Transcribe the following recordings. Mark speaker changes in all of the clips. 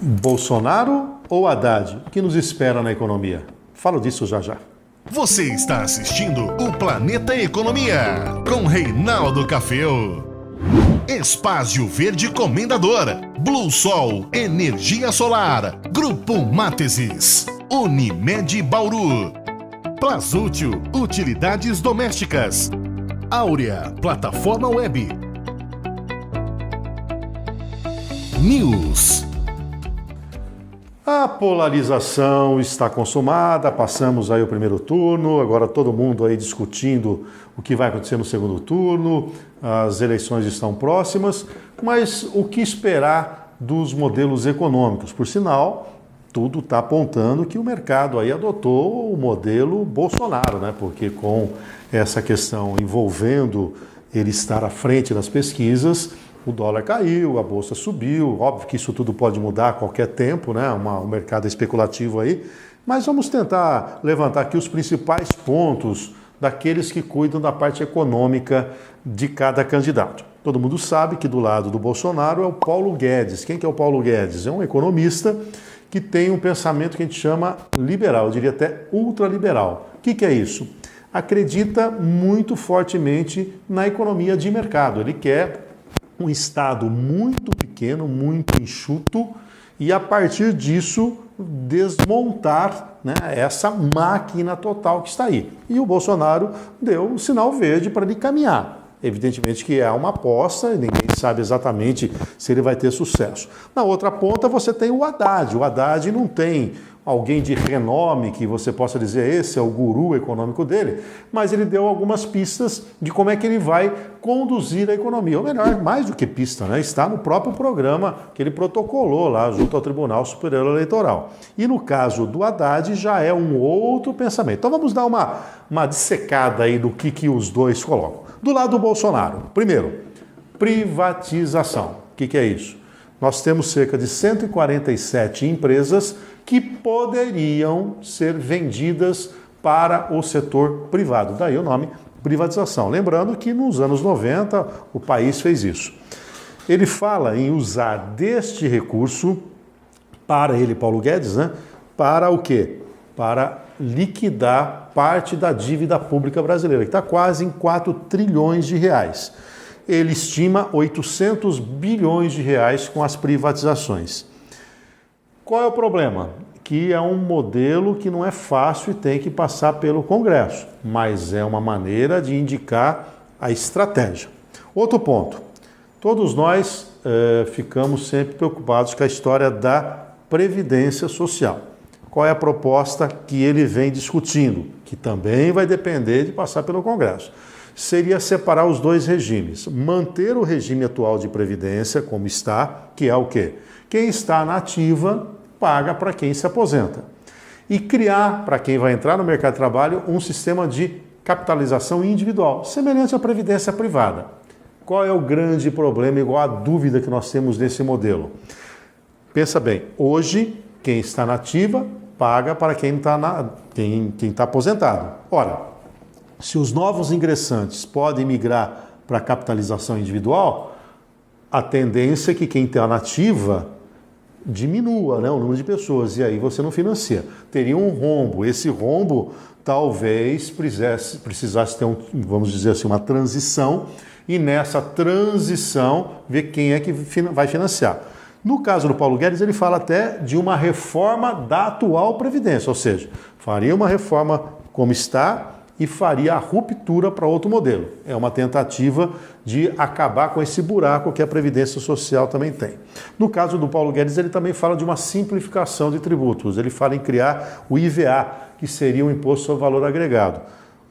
Speaker 1: Bolsonaro ou Haddad? O que nos espera na economia? Falo disso já já.
Speaker 2: Você está assistindo o Planeta Economia, com Reinaldo Caféu. Espázio Verde Comendador, Blue Sol, Energia Solar, Grupo Mátesis, Unimed Bauru, Plazútil, Utilidades Domésticas, Áurea, Plataforma Web, News.
Speaker 1: A polarização está consumada, passamos aí o primeiro turno, agora todo mundo aí discutindo o que vai acontecer no segundo turno, as eleições estão próximas, mas o que esperar dos modelos econômicos? Por sinal, tudo está apontando que o mercado aí adotou o modelo Bolsonaro, né? Porque com essa questão envolvendo ele estar à frente das pesquisas, o dólar caiu, a bolsa subiu, óbvio que isso tudo pode mudar a qualquer tempo, né? Um mercado especulativo aí, mas vamos tentar levantar aqui os principais pontos daqueles que cuidam da parte econômica de cada candidato. Todo mundo sabe que do lado do Bolsonaro é o Paulo Guedes. Quem que é o Paulo Guedes? É um economista que tem um pensamento que a gente chama liberal, eu diria até ultraliberal. O que é isso? Acredita muito fortemente na economia de mercado. Ele quer um Estado muito pequeno, muito enxuto, e a partir disso desmontar, né, essa máquina total que está aí. E o Bolsonaro deu um sinal verde para ele caminhar. Evidentemente que é uma aposta, ninguém sabe exatamente se ele vai ter sucesso. Na outra ponta você tem o Haddad. O Haddad não tem alguém de renome que você possa dizer esse é o guru econômico dele, mas ele deu algumas pistas de como é que ele vai conduzir a economia. Ou melhor, mais do que pista, né? Está no próprio programa que ele protocolou lá junto ao Tribunal Superior Eleitoral. E no caso do Haddad já é um outro pensamento. Então vamos dar uma dissecada aí do que os dois colocam. Do lado do Bolsonaro, primeiro, privatização. O que é isso? Nós temos cerca de 147 empresas que poderiam ser vendidas para o setor privado. Daí o nome privatização. Lembrando que nos anos 90 o país fez isso. Ele fala em usar deste recurso para ele, Paulo Guedes, né? Para o quê? Para liquidar parte da dívida pública brasileira, que está quase em 4 trilhões de reais. Ele estima 800 bilhões de reais com as privatizações. Qual é o problema? Que é um modelo que não é fácil e tem que passar pelo Congresso, mas é uma maneira de indicar a estratégia. Outro ponto, todos nós ficamos sempre preocupados com a história da Previdência Social. Qual é a proposta que ele vem discutindo? Que também vai depender de passar pelo Congresso. Seria separar os dois regimes, manter o regime atual de previdência como está, que é o quê? Quem está na ativa paga para quem se aposenta. E criar, para quem vai entrar no mercado de trabalho, um sistema de capitalização individual, semelhante à previdência privada. Qual é o grande problema, igual a dúvida que nós temos nesse modelo? Pensa bem, hoje quem está na ativa paga para quem está aposentado. Ora, se os novos ingressantes podem migrar para a capitalização individual, a tendência é que quem está na ativa diminua, né, o número de pessoas, e aí você não financia. Teria um rombo. Esse rombo talvez precisasse ter, vamos dizer assim, uma transição, e nessa transição ver quem é que vai financiar. No caso do Paulo Guedes, ele fala até de uma reforma da atual Previdência, ou seja, faria uma reforma como está e faria a ruptura para outro modelo. É uma tentativa de acabar com esse buraco que a Previdência Social também tem. No caso do Paulo Guedes, ele também fala de uma simplificação de tributos. Ele fala em criar o IVA, que seria um imposto sobre valor agregado.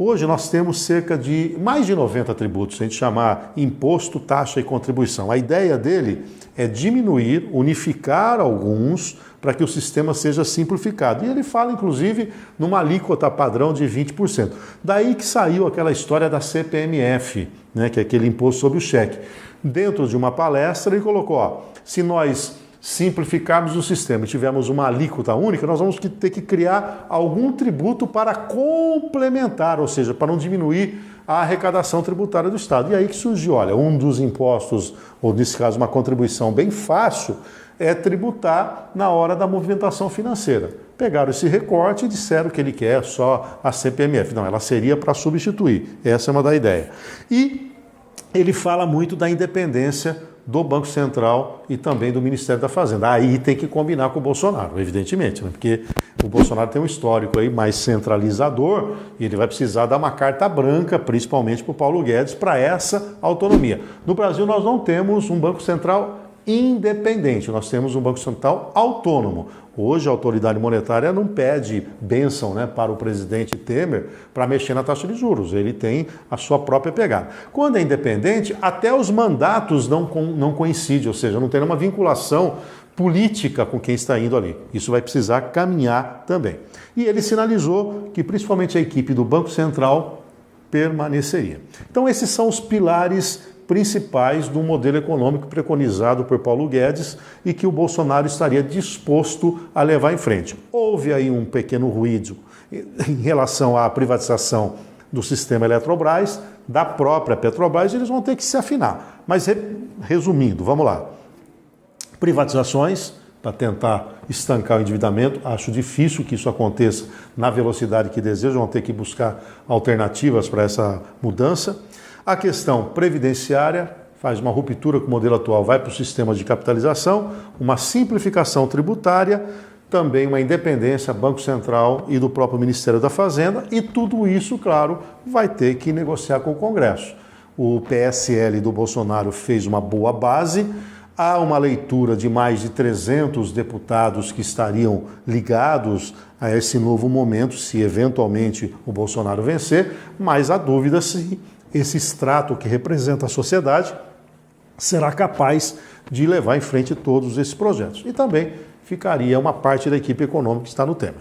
Speaker 1: Hoje nós temos cerca de mais de 90 tributos, se a gente chamar imposto, taxa e contribuição. A ideia dele é diminuir, unificar alguns para que o sistema seja simplificado. E ele fala, inclusive, numa alíquota padrão de 20%. Daí que saiu aquela história da CPMF, né, que é aquele imposto sobre o cheque. Dentro de uma palestra, ele colocou, ó, se nós simplificarmos o sistema e tivermos uma alíquota única, nós vamos ter que criar algum tributo para complementar, ou seja, para não diminuir a arrecadação tributária do Estado. E aí que surgiu, olha, um dos impostos, ou nesse caso uma contribuição bem fácil, é tributar na hora da movimentação financeira. Pegaram esse recorte e disseram que ele quer só a CPMF. Não, ela seria para substituir. Essa é uma da ideia. E ele fala muito da independência do Banco Central e também do Ministério da Fazenda. Aí tem que combinar com o Bolsonaro, evidentemente, né? Porque o Bolsonaro tem um histórico aí mais centralizador e ele vai precisar dar uma carta branca, principalmente para o Paulo Guedes, para essa autonomia. No Brasil nós não temos um Banco Central independente, nós temos um Banco Central autônomo. Hoje a autoridade monetária não pede bênção, né, para o presidente Temer para mexer na taxa de juros, ele tem a sua própria pegada. Quando é independente, até os mandatos não coincidem, ou seja, não tem uma vinculação política com quem está indo ali. Isso vai precisar caminhar também. E ele sinalizou que principalmente a equipe do Banco Central permaneceria. Então esses são os pilares principais do modelo econômico preconizado por Paulo Guedes e que o Bolsonaro estaria disposto a levar em frente. Houve aí um pequeno ruído em relação à privatização do sistema Eletrobras, da própria Petrobras, eles vão ter que se afinar. Mas resumindo, vamos lá. Privatizações para tentar estancar o endividamento, acho difícil que isso aconteça na velocidade que desejam, vão ter que buscar alternativas para essa mudança. A questão previdenciária faz uma ruptura com o modelo atual, vai para o sistema de capitalização, uma simplificação tributária, também uma independência Banco Central e do próprio Ministério da Fazenda, e tudo isso, claro, vai ter que negociar com o Congresso. O PSL do Bolsonaro fez uma boa base, há uma leitura de mais de 300 deputados que estariam ligados a esse novo momento, se eventualmente o Bolsonaro vencer, mas há dúvida se esse extrato que representa a sociedade será capaz de levar em frente todos esses projetos. E também ficaria uma parte da equipe econômica que está no tema.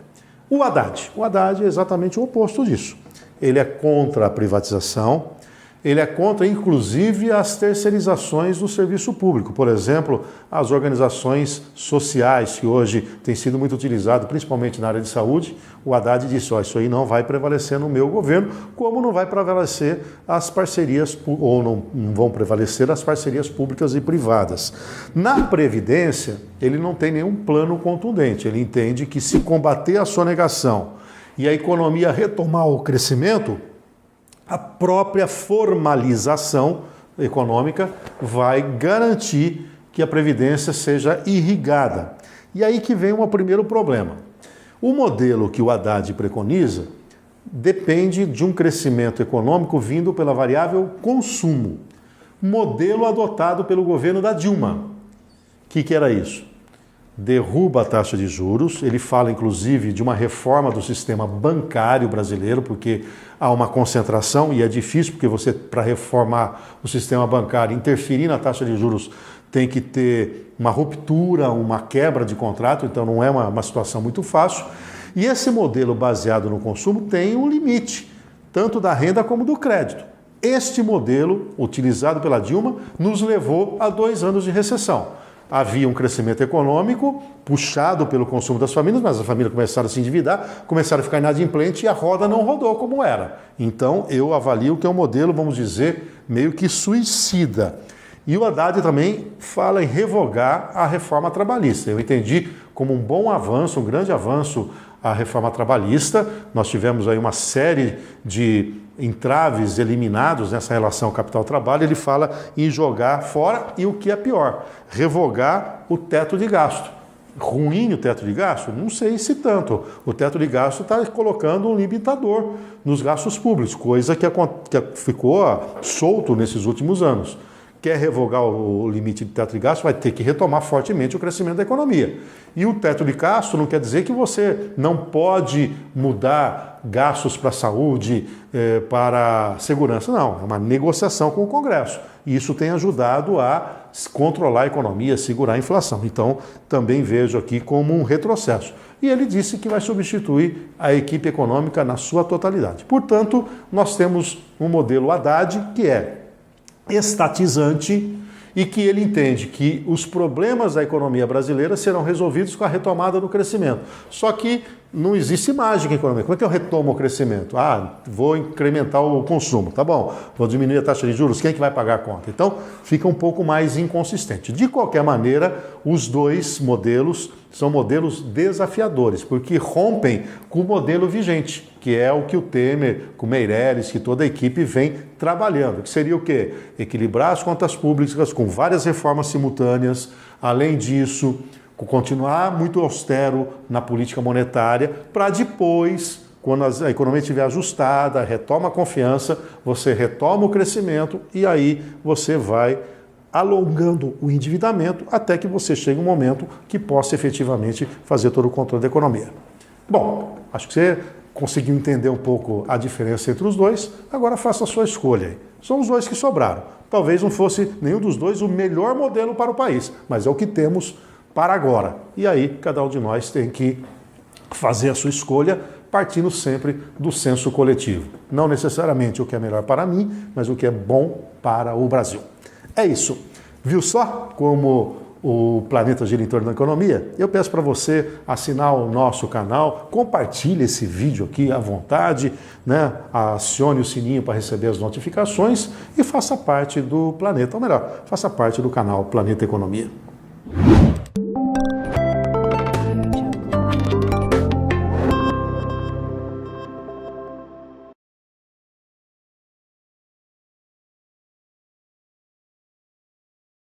Speaker 1: O Haddad é exatamente o oposto disso. Ele é contra a privatização, ele é contra, inclusive, as terceirizações do serviço público. Por exemplo, as organizações sociais, que hoje têm sido muito utilizadas, principalmente na área de saúde. O Haddad disse, isso aí não vai prevalecer no meu governo, como não vai prevalecer as parcerias, ou não vão prevalecer as parcerias públicas e privadas. Na Previdência, ele não tem nenhum plano contundente. Ele entende que se combater a sonegação e a economia retomar o crescimento, a própria formalização econômica vai garantir que a Previdência seja irrigada. E aí que vem o primeiro problema. O modelo que o Haddad preconiza depende de um crescimento econômico vindo pela variável consumo. Modelo adotado pelo governo da Dilma. O que era isso? Derruba a taxa de juros, ele fala inclusive de uma reforma do sistema bancário brasileiro, porque há uma concentração e é difícil, porque você, para reformar o sistema bancário, interferir na taxa de juros, tem que ter uma ruptura, uma quebra de contrato, então não é uma situação muito fácil. E esse modelo baseado no consumo tem um limite, tanto da renda como do crédito. Este modelo, utilizado pela Dilma, nos levou a 2 anos de recessão. Havia um crescimento econômico puxado pelo consumo das famílias, mas as famílias começaram a se endividar, começaram a ficar inadimplentes e a roda não rodou como era. Então, eu avalio que é um modelo, vamos dizer, meio que suicida. E o Haddad também fala em revogar a reforma trabalhista. Eu entendi como um bom avanço, um grande avanço, a reforma trabalhista. Nós tivemos aí uma série de entraves eliminados nessa relação capital-trabalho. Ele fala em jogar fora e, o que é pior, revogar o teto de gasto. Ruim o teto de gasto? Não sei se tanto. O teto de gasto está colocando um limitador nos gastos públicos, coisa que ficou solto nesses últimos anos. Quer revogar o limite de teto de gasto, vai ter que retomar fortemente o crescimento da economia. E o teto de gasto não quer dizer que você não pode mudar gastos para a saúde, para a segurança. Não, é uma negociação com o Congresso. E isso tem ajudado a controlar a economia, segurar a inflação. Então, também vejo aqui como um retrocesso. E ele disse que vai substituir a equipe econômica na sua totalidade. Portanto, nós temos um modelo Haddad que é estatizante e que ele entende que os problemas da economia brasileira serão resolvidos com a retomada do crescimento. Só que não existe mágica em economia. Como é que eu retomo o crescimento? Vou incrementar o consumo, tá bom. Vou diminuir a taxa de juros, quem é que vai pagar a conta? Então, fica um pouco mais inconsistente. De qualquer maneira, os dois modelos são modelos desafiadores, porque rompem com o modelo vigente, que é o que o Temer, com o Meirelles, que toda a equipe vem trabalhando. Que seria o quê? Equilibrar as contas públicas com várias reformas simultâneas. Além disso, continuar muito austero na política monetária, para depois, quando a economia estiver ajustada, retoma a confiança, você retoma o crescimento e aí você vai alongando o endividamento até que você chegue um momento que possa efetivamente fazer todo o controle da economia. Bom, acho que você conseguiu entender um pouco a diferença entre os dois, agora faça a sua escolha. São os dois que sobraram. Talvez não fosse nenhum dos dois o melhor modelo para o país, mas é o que temos para agora. E aí, cada um de nós tem que fazer a sua escolha partindo sempre do senso coletivo. Não necessariamente o que é melhor para mim, mas o que é bom para o Brasil. É isso. Viu só como o planeta gira em torno da economia? Eu peço para você assinar o nosso canal, compartilhe esse vídeo aqui à vontade, né? Acione o sininho para receber as notificações e faça parte do planeta, ou melhor, faça parte do canal Planeta Economia.